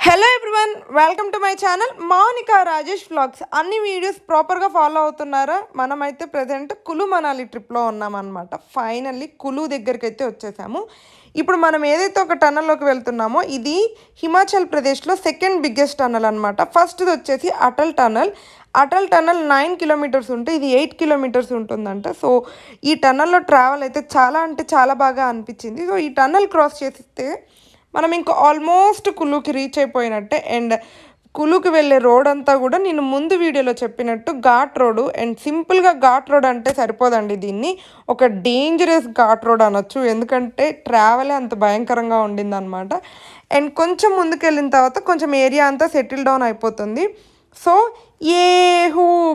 Hello everyone, welcome to my channel Mounika Rajesh vlogs. అన్ని videos ప్రాపర్గా follow అవుతున్నారా? మనమైతే ప్రజెంట్ కులు మనాలి ట్రిప్లో ఉన్నామన్నమాట. ఫైనల్లీ కులు దగ్గరికి అయితే వచ్చేసాము. ఇప్పుడు మనం ఏదైతే ఒక టన్నల్లోకి వెళ్తున్నామో ఇది హిమాచల్ ప్రదేశ్లో సెకండ్ బిగ్గెస్ట్ టన్నల్ అనమాట. ఫస్ట్ది వచ్చేసి Atal tunnel. Atal tunnel 9 kilometres ఉంటే ఇది 8 కిలోమీటర్స్ ఉంటుందంట. సో ఈ టన్నల్లో ట్రావెల్ అయితే చాలా అంటే చాలా బాగా అనిపించింది. సో ఈ టన్నల్ క్రాస్ చేస్తే మనం ఇంకా ఆల్మోస్ట్ కులుకి రీచ్ అయిపోయినట్టే. అండ్ కులుకి వెళ్ళే రోడ్ అంతా కూడా నేను ముందు వీడియోలో చెప్పినట్టు ఘాట్ రోడ్. అండ్ సింపుల్గా ఘాట్ రోడ్ అంటే సరిపోదండి, దీన్ని ఒక డేంజరస్ ఘాట్ రోడ్ అనొచ్చు. ఎందుకంటే ట్రావెలే అంత భయంకరంగా ఉండిందనమాట. అండ్ కొంచెం ముందుకు వెళ్ళిన తర్వాత కొంచెం ఏరియా అంతా సెటిల్ డౌన్ అయిపోతుంది. సో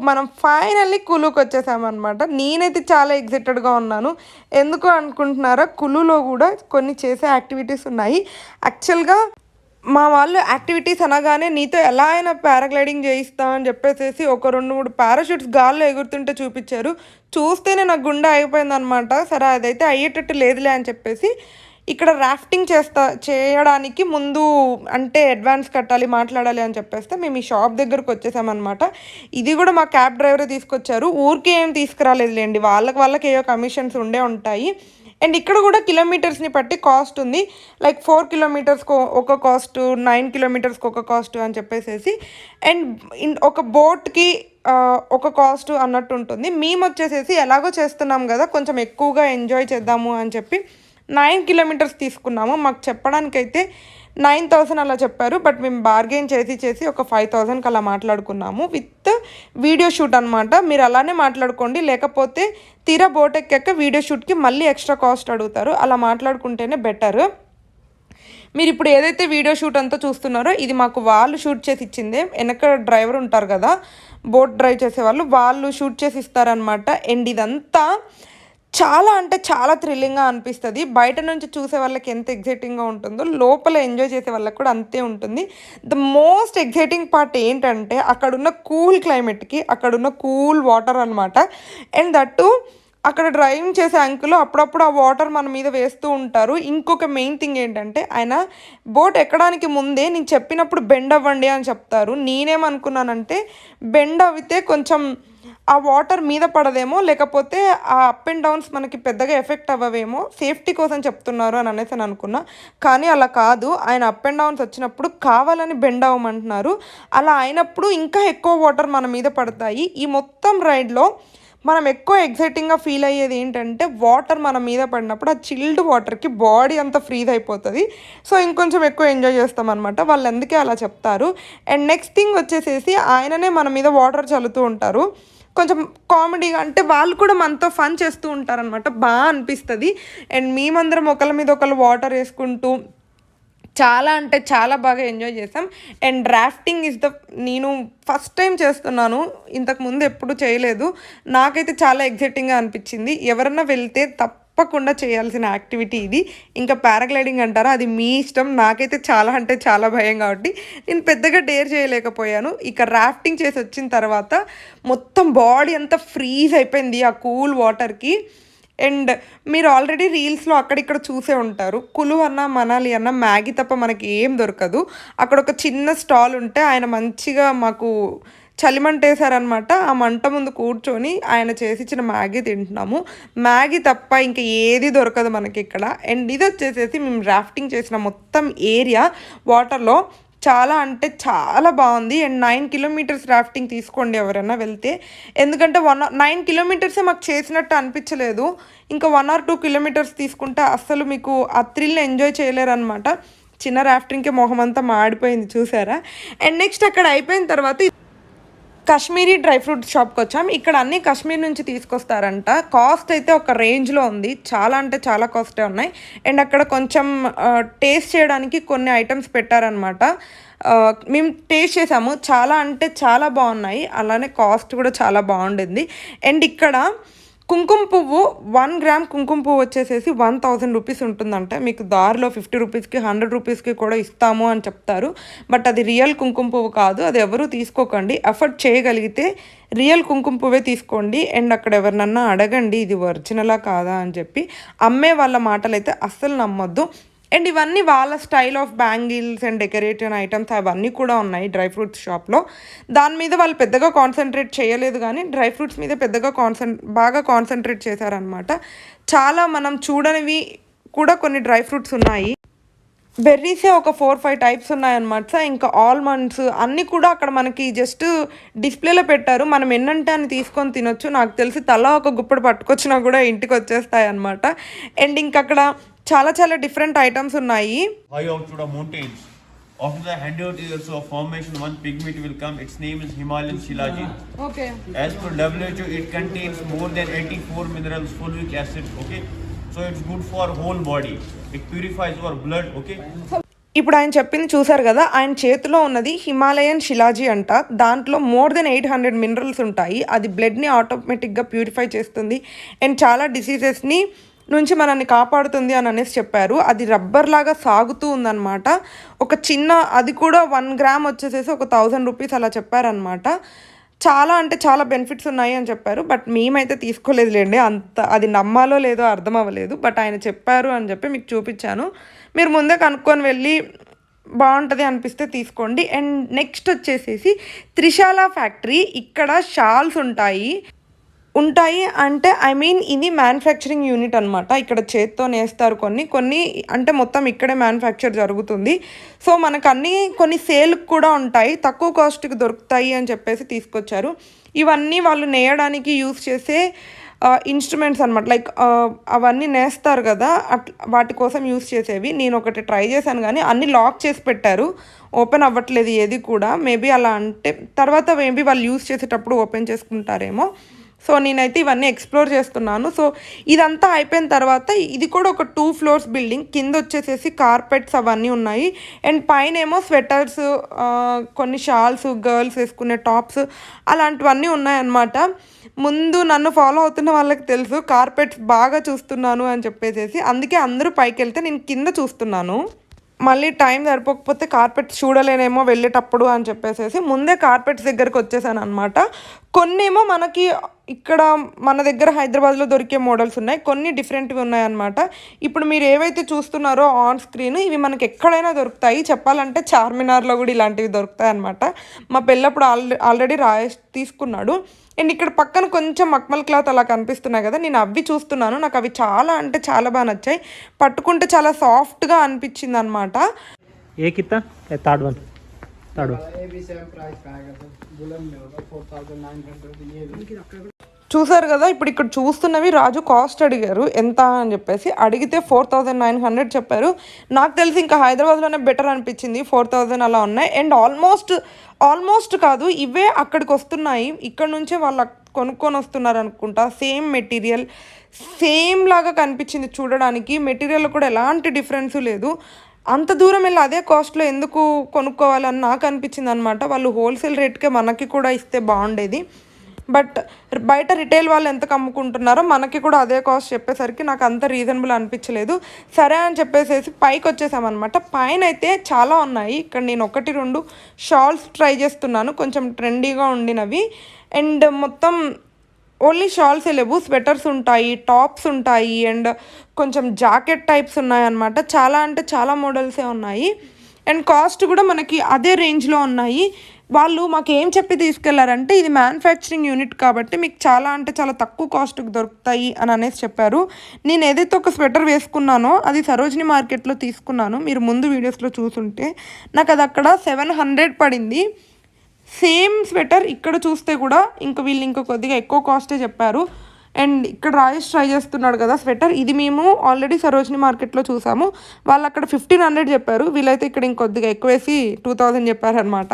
మనం ఫైనల్లీ కులుకి వచ్చేసామన్నమాట. నేనైతే చాలా ఎగ్జైటెడ్గా ఉన్నాను. ఎందుకు అనుకుంటున్నారా, కులులో కూడా కొన్ని చేసే యాక్టివిటీస్ ఉన్నాయి. యాక్చువల్గా మా వాళ్ళు యాక్టివిటీస్ అనగానే నీతో ఎలా అయినా పారాగ్లైడింగ్ చేయిస్తామని చెప్పేసి ఒక 2-3 పారాషూట్స్ గాల్లో ఎగురుతుంటే చూపించారు. చూస్తేనే నాకు గుండె అయిపోయిందనమాట. సరే అదైతే అయ్యేటట్టు లేదులే అని చెప్పేసి ఇక్కడ రాఫ్టింగ్ చేయడానికి ముందు అంటే అడ్వాన్స్ కట్టాలి, మాట్లాడాలి అని చెప్పేస్తే మేము ఈ షాప్ దగ్గరకు వచ్చేసామన్నమాట. ఇది కూడా మా క్యాబ్ డ్రైవరే తీసుకొచ్చారు, ఊరికే ఏం తీసుకురాలేదులేండి, వాళ్ళకి ఏవో కమిషన్స్ ఉండే ఉంటాయి. అండ్ ఇక్కడ కూడా కిలోమీటర్స్ని బట్టి కాస్ట్ ఉంది. లైక్ 4 కిలోమీటర్స్కి ఒక కాస్ట్, 9 కిలోమీటర్స్కి ఒక కాస్ట్ అని చెప్పేసి. అండ్ ఒక బోట్కి ఒక కాస్ట్ అన్నట్టు ఉంటుంది. మేము వచ్చేసేసి ఎలాగో చేస్తున్నాం కదా, కొంచెం ఎక్కువగా ఎంజాయ్ చేద్దాము అని చెప్పి 9 కిలోమీటర్స్ తీసుకున్నాము. మాకు చెప్పడానికైతే 9,000 అలా చెప్పారు. బట్ మేము బార్గెన్ చేసి ఒక 5,000కి అలా మాట్లాడుకున్నాము విత్ వీడియో షూట్ అనమాట. మీరు అలానే మాట్లాడుకోండి, లేకపోతే తీరా బోట్ ఎక్కాక వీడియో షూట్కి మళ్ళీ ఎక్స్ట్రా కాస్ట్ అడుగుతారు. అలా మాట్లాడుకుంటేనే బెటర్. మీరు ఇప్పుడు ఏదైతే వీడియో షూట్ అంతా చూస్తున్నారో ఇది మాకు వాళ్ళు షూట్ చేసి ఇచ్చిందే. వెనక డ్రైవర్ ఉంటారు కదా, బోట్ డ్రైవ్ చేసేవాళ్ళు, వాళ్ళు షూట్ చేసి ఇస్తారనమాట. అండ్ ఇదంతా చాలా అంటే చాలా థ్రిల్లింగ్గా అనిపిస్తుంది. బయట నుంచి చూసే వాళ్ళకి ఎంత ఎగ్జైటింగ్గా ఉంటుందో లోపల ఎంజాయ్ చేసే వాళ్ళకి కూడా అంతే ఉంటుంది. ద మోస్ట్ ఎగ్జైటింగ్ పార్ట్ ఏంటంటే అక్కడున్న కూల్ క్లైమేట్కి అక్కడున్న కూల్ వాటర్ అనమాట. అండ్ దట్టు అక్కడ డ్రైవింగ్ చేసే అంకులు అప్పుడప్పుడు ఆ వాటర్ మన మీద వేస్తూ ఉంటారు. ఇంకొక మెయిన్ థింగ్ ఏంటంటే ఆయన బోట్ ఎక్కడానికి ముందే నేను చెప్పినప్పుడు బెండ్ అవ్వండి అని చెప్తారు. నేనేమనుకున్నానంటే బెండ్ అవితే కొంచెం ఆ వాటర్ మీద పడదేమో, లేకపోతే ఆ అప్ అండ్ డౌన్స్ మనకి పెద్దగా ఎఫెక్ట్ అవ్వవేమో, సేఫ్టీ కోసం చెప్తున్నారు అని అనేసి అని అనుకున్నా. కానీ అలా కాదు, ఆయన అప్ అండ్ డౌన్స్ వచ్చినప్పుడు కావాలని బెండ్ అవ్వమంటున్నారు. అలా అయినప్పుడు ఇంకా ఎక్కువ వాటర్ మన మీద పడతాయి. ఈ మొత్తం రైడ్లో మనం ఎక్కువ ఎగ్జైటింగ్గా ఫీల్ అయ్యేది ఏంటంటే వాటర్ మన మీద పడినప్పుడు ఆ చిల్డ్ వాటర్కి బాడీ అంతా ఫ్రీజ్ అయిపోతుంది. సో ఇంకొంచెం ఎక్కువ ఎంజాయ్ చేస్తాం అనమాట. వాళ్ళు అందుకే అలా చెప్తారు. అండ్ నెక్స్ట్ థింగ్ వచ్చేసేసి ఆయననే మన మీద వాటర్ చల్లుతూ ఉంటారు. కొంచెం కామెడీగా, అంటే వాళ్ళు కూడా మనతో ఫన్ చేస్తూ ఉంటారనమాట. బాగా అనిపిస్తుంది. అండ్ మేమందరం ఒకళ్ళ మీద ఒకళ్ళు వాటర్ వేసుకుంటూ చాలా అంటే చాలా బాగా ఎంజాయ్ చేసాం. అండ్ రాఫ్టింగ్ నేను ఫస్ట్ టైం చేస్తున్నాను, ఇంతకుముందు ఎప్పుడు చేయలేదు. నాకైతే చాలా ఎగ్జైటింగ్గా అనిపించింది. ఎవరన్నా వెళ్తే తప్పకుండా చేయాల్సిన యాక్టివిటీ ఇది. ఇంకా పారాగ్లైడింగ్ అంటారా, అది మీ ఇష్టం. నాకైతే చాలా అంటే చాలా భయం కాబట్టి నేను పెద్దగా డేర్ చేయలేకపోయాను. ఇక రాఫ్టింగ్ చేసి వచ్చిన తర్వాత మొత్తం బాడీ అంతా ఫ్రీజ్ అయిపోయింది ఆ కూల్ వాటర్కి. అండ్ మీరు ఆల్రెడీ రీల్స్లో అక్కడిక్కడ చూసే ఉంటారు, కులు అన్న మనాలి అన్న మ్యాగీ తప్ప మనకి ఏం దొరకదు. అక్కడ ఒక చిన్న స్టాల్ ఉంటే ఆయన మంచిగా మాకు చలిమంటేశారనమాట. ఆ మంట ముందు కూర్చొని ఆయన చేసిచ్చిన మ్యాగీ తింటున్నాము. మ్యాగీ తప్ప ఇంకా ఏది దొరకదు మనకి ఇక్కడ. అండ్ ఇది వచ్చేసేసి మేము రాఫ్టింగ్ చేసిన మొత్తం ఏరియా వాటర్లో చాలా అంటే చాలా బాగుంది. అండ్ 9 కిలోమీటర్స్ రాఫ్టింగ్ తీసుకోండి ఎవరైనా వెళ్తే. ఎందుకంటే 9 కిలోమీటర్సే మాకు చేసినట్టు అనిపించలేదు. ఇంకా 1 or 2 కిలోమీటర్స్ తీసుకుంటే అస్సలు మీకు ఆ థ్రిల్ ఎంజాయ్ చేయలేరనమాట. చిన్న రాఫ్టింగ్కి మొహం అంతా మాడిపోయింది చూసారా. అండ్ నెక్స్ట్ అక్కడ అయిపోయిన తర్వాత కాశ్మీరీ డ్రై ఫ్రూట్ షాప్కి వచ్చాం. ఇక్కడ అన్నీ కాశ్మీర్ నుంచి తీసుకొస్తారంట. కాస్ట్ అయితే ఒక రేంజ్లో ఉంది, చాలా అంటే చాలా కాస్టే ఉన్నాయి. అండ్ అక్కడ కొంచెం టేస్ట్ చేయడానికి కొన్ని ఐటమ్స్ పెట్టారనమాట. మేము టేస్ట్ చేసాము, చాలా అంటే చాలా బాగున్నాయి. అలానే కాస్ట్ కూడా చాలా బాగుండింది. అండ్ ఇక్కడ కుంకుమ పువ్వు 1 గ్రామ్ కుంకుమ పువ్వు వచ్చేసేసి 1,000 రూపీస్ ఉంటుందంట. మీకు దారిలో 50 రూపీస్కి 100 రూపీస్కి కూడా ఇస్తాము అని చెప్తారు. బట్ అది రియల్ కుంకుమ పువ్వు కాదు, అది ఎవరు తీసుకోకండి. అఫోర్డ్ చేయగలిగితే రియల్ కుంకుమ పువ్వే తీసుకోండి. అండ్ అక్కడ ఎవరినన్నా అడగండి ఇది ఒరిజినలా కాదా అని చెప్పి. అమ్మే వాళ్ళ మాటలు అయితే అస్సలు నమ్మొద్దు. అండ్ ఇవన్నీ వాళ్ళ style of bangles and decorative items అవన్నీ కూడా ఉన్నాయి డ్రై ఫ్రూట్స్ షాప్లో. దాని మీద వాళ్ళు పెద్దగా కాన్సన్ట్రేట్ చేయలేదు, కానీ డ్రై ఫ్రూట్స్ మీద పెద్దగా బాగా కాన్సన్ట్రేట్ చేశారనమాట. చాలా మనం చూడనివి కూడా కొన్ని డ్రై ఫ్రూట్స్ ఉన్నాయి. బెర్రీసే ఒక 4-5 టైప్స్ ఉన్నాయన్నమాట. ఇంకా ఆల్మండ్స్ అన్నీ కూడా అక్కడ మనకి జస్ట్ డిస్ప్లేలో పెట్టారు. మనం ఎన్నంటే అని తీసుకొని తినొచ్చు. నాకు తెలిసి తలా ఒక గుప్పడు పట్టుకొచ్చినా కూడా ఇంటికి వచ్చేస్తాయి అనమాట. అండ్ ఇంక అక్కడ చాలా చాలా డిఫరెంట్ ఐటమ్స్ ఉన్నాయి. After the 100 years of formation, one pigment will come. Its name is Himalayan Shilajit. Okay. As per WHO, it contains more than 84 minerals, fulvic acid. Okay. So it's good for whole body. It purifies our blood. Okay. ఇప్పుడు ఆయన చెప్పింది చూసారు కదా, ఆయన చేతిలో ఉన్నది Himalayan శిలాజీ అంట. దాంట్లో మోర్ దెన్ 800 మినరల్స్ ఉంటాయి. అది బ్లడ్ని ఆటోమేటిక్గా ప్యూరిఫై చేస్తుంది అండ్ చాలా డిసీజెస్ని నుంచి మనల్ని కాపాడుతుంది అని అనేసి చెప్పారు. అది రబ్బర్ లాగా సాగుతూ ఉందన్నమాట. ఒక చిన్న అది కూడా 1 గ్రామ్ వచ్చేసేసి ఒక 1000 రూపీస్ అలా చెప్పారనమాట. చాలా అంటే చాలా బెనిఫిట్స్ ఉన్నాయి అని చెప్పారు. బట్ మేమైతే తీసుకోలేదులేండి, అంత అది నమ్మాలో లేదో అర్థం అవ్వలేదు. బట్ ఆయన చెప్పారు అని చెప్పి మీకు చూపించాను. మీరు ముందే కనుక్కొని వెళ్ళి బాగుంటుంది అనిపిస్తే తీసుకోండి. అండ్ నెక్స్ట్ వచ్చేసేసి త్రిశాల ఫ్యాక్టరీ. ఇక్కడ షాల్స్ ఉంటాయి అంటే ఇది మ్యానుఫ్యాక్చరింగ్ యూనిట్ అనమాట. ఇక్కడ చేత్తో నేస్తారు కొన్ని అంటే మొత్తం ఇక్కడే మ్యానుఫ్యాక్చర్ జరుగుతుంది. సో మనకు కొన్ని సేల్కి కూడా ఉంటాయి, తక్కువ కాస్ట్కి దొరుకుతాయి అని చెప్పేసి తీసుకొచ్చారు. ఇవన్నీ వాళ్ళు నేయడానికి యూస్ చేసే ఇన్స్ట్రుమెంట్స్ అనమాట. లైక్ అవన్నీ నేస్తారు కదా, వాటి కోసం యూస్ చేసేవి. నేను ఒకటి ట్రై చేశాను కానీ అన్నీ లాక్ చేసి పెట్టారు, ఓపెన్ అవ్వట్లేదు ఏది కూడా. మేబీ అలా అంటే తర్వాత మేబీ వాళ్ళు యూస్ చేసేటప్పుడు ఓపెన్ చేసుకుంటారేమో. సో నేనైతే ఇవన్నీ ఎక్స్ప్లోర్ చేస్తున్నాను. సో ఇదంతా అయిపోయిన తర్వాత ఇది కూడా ఒక 2 ఫ్లోర్స్ బిల్డింగ్. కింద వచ్చేసేసి కార్పెట్స్ అవన్నీ ఉన్నాయి అండ్ పైన ఏమో స్వెటర్స్, కొన్ని షాల్స్, గర్ల్స్ వేసుకునే టాప్స్ అలాంటివన్నీ ఉన్నాయన్నమాట. ముందు నన్ను ఫాలో అవుతున్న వాళ్ళకి తెలుసు కార్పెట్స్ బాగా చూస్తున్నాను అని చెప్పేసి, అందుకే అందరూ పైకి వెళ్తే నేను కింద చూస్తున్నాను. మళ్ళీ టైం సరిపోకపోతే కార్పెట్స్ చూడలేనేమో వెళ్ళేటప్పుడు అని చెప్పేసి ముందే కార్పెట్స్ దగ్గరికి వచ్చేసాను అనమాట. కొన్నేమో మనకి ఇక్కడ మన దగ్గర హైదరాబాద్లో దొరికే మోడల్స్ ఉన్నాయి, కొన్ని డిఫరెంట్గా ఉన్నాయన్నమాట. ఇప్పుడు మీరు ఏవైతే చూస్తున్నారో ఆన్ స్క్రీన్, ఇవి మనకి ఎక్కడైనా దొరుకుతాయి. చెప్పాలంటే చార్మినార్లో కూడా ఇలాంటివి దొరుకుతాయి అనమాట. మా పెళ్ళప్పుడు ఆల్రెడీ తీసుకున్నాడు. అండ్ ఇక్కడ పక్కన కొంచెం మక్మల్ క్లాత్ అలా కనిపిస్తున్నాయి కదా, నేను అవి చూస్తున్నాను. నాకు అవి చాలా అంటే చాలా బాగా నచ్చాయి. పట్టుకుంటే చాలా సాఫ్ట్గా అనిపించింది అనమాట. చూసారు కదా, ఇప్పుడు ఇక్కడ చూస్తున్నవి రాజు కాస్ట్ అడిగారు ఎంత అని చెప్పేసి. అడిగితే 4900 చెప్పారు. నాకు తెలిసి ఇంకా హైదరాబాద్లోనే బెటర్ అనిపించింది. 4000 అలా ఉన్నాయి. అండ్ ఆల్మోస్ట్ కాదు, ఇవే అక్కడికి వస్తున్నాయి. ఇక్కడ నుంచే వాళ్ళు కొనుక్కొని వస్తున్నారు అనుకుంటా. సేమ్ మెటీరియల్, సేమ్ లాగా కనిపించింది చూడడానికి. మెటీరియల్ కూడా ఎలాంటి డిఫరెన్స్ లేదు. అంత దూరం వెళ్ళి అదే కాస్ట్లో ఎందుకు కొనుక్కోవాలని నాకు అనిపించింది అనమాట. వాళ్ళు హోల్సేల్ రేట్కే మనకి కూడా ఇస్తే బాగుండేది. బట్ బయట రిటైల్ వాళ్ళు ఎంతకు అమ్ముకుంటున్నారో మనకి కూడా అదే కాస్ట్ చెప్పేసరికి నాకు అంత రీజనబుల్ అనిపించలేదు. సరే అని చెప్పేసి పైకి వచ్చేసామన్నమాట. పైన అయితే చాలా ఉన్నాయి. ఇక్కడ నేను 1-2 షాల్స్ ట్రై చేస్తున్నాను, కొంచెం ట్రెండీగా ఉండినవి. అండ్ మొత్తం ఓన్లీ షాల్సే లేవు, స్వెటర్స్ ఉంటాయి, టాప్స్ ఉంటాయి అండ్ కొంచెం జాకెట్ టైప్స్ ఉన్నాయన్నమాట. చాలా అంటే చాలా మోడల్సే ఉన్నాయి అండ్ కాస్ట్ కూడా మనకి అదే రేంజ్లో ఉన్నాయి. వాళ్ళు మాకు ఏం చెప్పి తీసుకెళ్లారంటే, ఇది మ్యానుఫ్యాక్చరింగ్ యూనిట్ కాబట్టి మీకు చాలా అంటే చాలా తక్కువ కాస్ట్కి దొరుకుతాయి అని అనేసి చెప్పారు. నేను ఏదైతే ఒక స్వెటర్ వేసుకున్నానో అది సరోజిని మార్కెట్లో తీసుకున్నాను. మీరు ముందు వీడియోస్లో చూసుంటే నాకు అది అక్కడ 700 పడింది. సేమ్ స్వెటర్ ఇక్కడ చూస్తే కూడా వీళ్ళు కొద్దిగా ఎక్కువ కాస్టే చెప్పారు. అండ్ ఇక్కడ రాజేష్ ట్రై చేస్తున్నాడు కదా స్వెటర్, ఇది మేము ఆల్రెడీ సరోజిని మార్కెట్లో చూసాము. వాళ్ళు అక్కడ 1500 చెప్పారు, వీళ్ళైతే ఇక్కడ ఇంకొద్దిగా ఎక్కువ వేసి 2000 చెప్పారనమాట.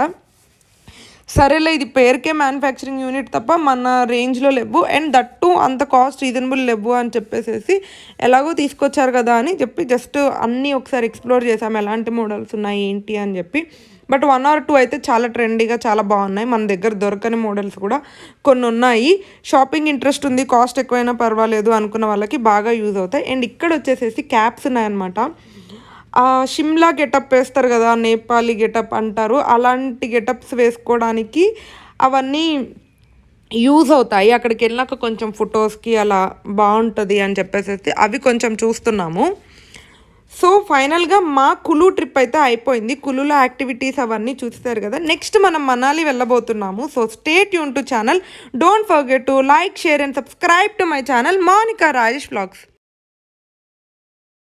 సరేలే, ఇది పేరుకే మ్యానుఫ్యాక్చరింగ్ యూనిట్ తప్ప మన రేంజ్లో లేవు అండ్ దట్టు అంత కాస్ట్ రీజనబుల్ లేవు అని చెప్పేసి ఎలాగో తీసుకొచ్చారు కదా అని చెప్పి జస్ట్ అన్నీ ఒకసారి ఎక్స్ప్లోర్ చేసాము, ఎలాంటి మోడల్స్ ఉన్నాయి ఏంటి అని చెప్పి. బట్ 1 or 2 అయితే చాలా ట్రెండీగా చాలా బాగున్నాయి. మన దగ్గర దొరకని మోడల్స్ కూడా కొన్ని ఉన్నాయి. షాపింగ్ ఇంట్రెస్ట్ ఉంది, కాస్ట్ ఎక్కువైనా పర్వాలేదు అనుకున్న వాళ్ళకి బాగా యూజ్ అవుతాయి. అండ్ ఇక్కడ వచ్చేసేసి క్యాప్స్ ఉన్నాయన్నమాట. షిమ్లా గెటప్ వేస్తారు కదా, నేపాలీ గెటప్ అంటారు, అలాంటి గెటప్స్ వేసుకోవడానికి అవన్నీ యూజ్ అవుతాయి. అక్కడికి వెళ్ళాక కొంచెం ఫొటోస్కి అలా బాగుంటుంది అని చెప్పేసి అవి కొంచెం చూస్తున్నాము. సో ఫైనల్గా మా కులు ట్రిప్ అయితే అయిపోయింది. కులులో యాక్టివిటీస్ అవన్నీ చూస్తారు కదా. నెక్స్ట్ మనం మనాలి వెళ్ళబోతున్నాము. So stay tune to channel. Don't forget to like, share and subscribe to my channel Monika Rajesh vlogs.